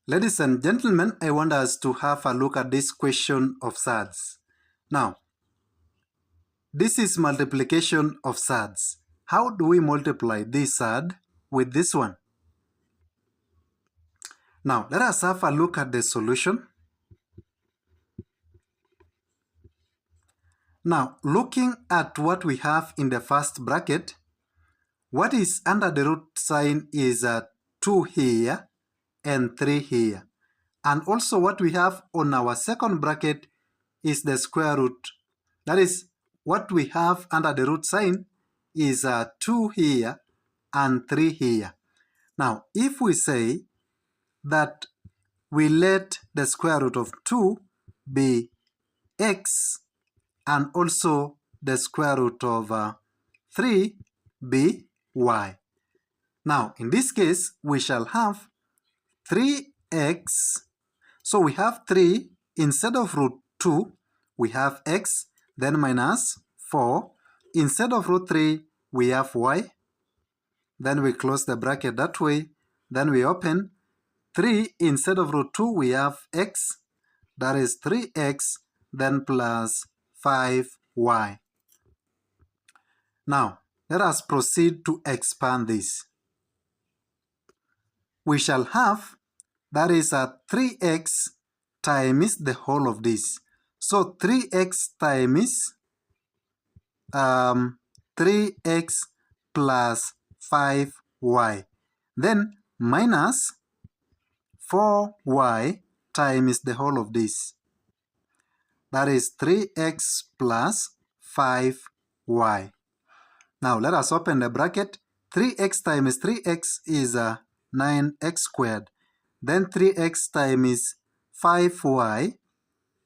Ladies and gentlemen, I want us to have a look at this question of surds. Now, this is multiplication of surds. How do we multiply this surd with this one? Now, let us have a look at the solution. Now, looking at what we have in the first bracket, what is under the root sign is 2 here and 3 here. And also what we have on our second bracket is the square root. That is, what we have under the root sign is 2 here and 3 here. Now, if we say that we let the square root of 2 be x and also the square root of 3 be y. Now, in this case, we shall have 3x. So we have 3 instead of root 2, we have x, then minus 4. Instead of root 3, we have y. Then we close the bracket that way. Then we open. 3 instead of root 2, we have x. That is 3x, then plus 5y. Now, let us proceed to expand this. We shall have, that is 3x times the whole of this. So 3x times 3x plus 5y. Then minus 4y times the whole of this. That is 3x plus 5y. Now let us open the bracket. 3x times 3x is 9x squared. Then 3x times 5y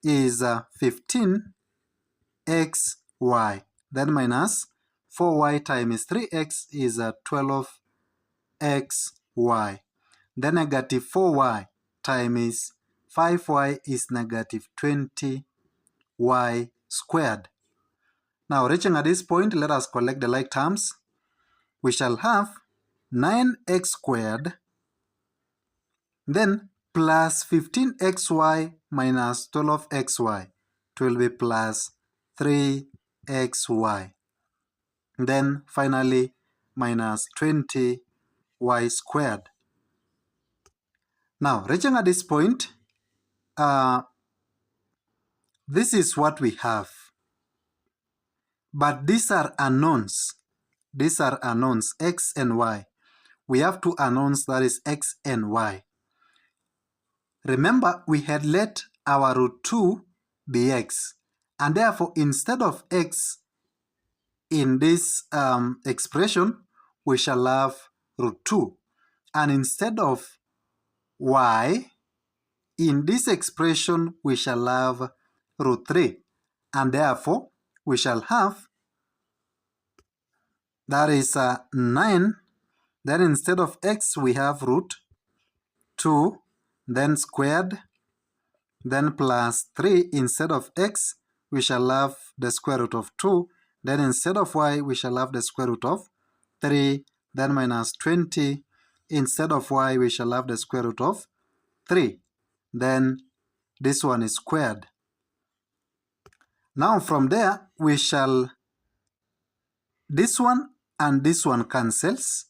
is 15xy. Then minus 4y times 3x is 12xy. Then negative 4y times 5y is negative 20y squared. Now, reaching at this point, let us collect the like terms. We shall have 9x squared, then plus 15xy minus 12xy. It will be plus 3xy. Then finally, minus 20y squared. Now, reaching at this point, this is what we have. But these are unknowns. These are unknowns, x and y. We have two unknowns, that is x and y. Remember, we had let our root 2 be x. And therefore, instead of x in this expression, we shall have root 2. And instead of y, in this expression, we shall have root 3. And therefore, we shall have, that is 9. Then instead of x, we have root 2, then squared, then plus 3. Instead of x, we shall have the square root of 2. Then instead of y, we shall have the square root of 3. Then minus 20. Instead of y, we shall have the square root of 3. Then this one is squared. Now from there, we shall, this one and this one cancels.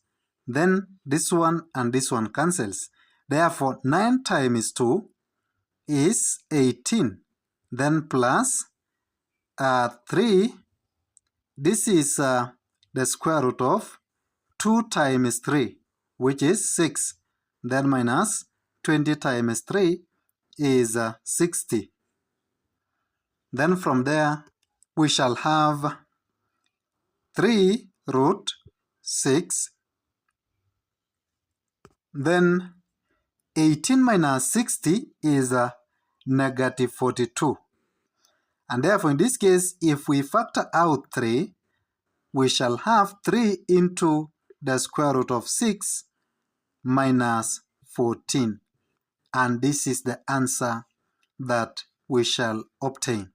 Then this one and this one cancels. Therefore, 9 times 2 is 18. Then plus 3. This is the square root of 2 times 3, which is 6. Then minus 20 times 3 is 60. Then from there, we shall have 3 root 6. Then 18 minus 60 is negative 42. And therefore, in this case, if we factor out 3, we shall have 3 into the square root of 6 minus 14. And this is the answer that we shall obtain.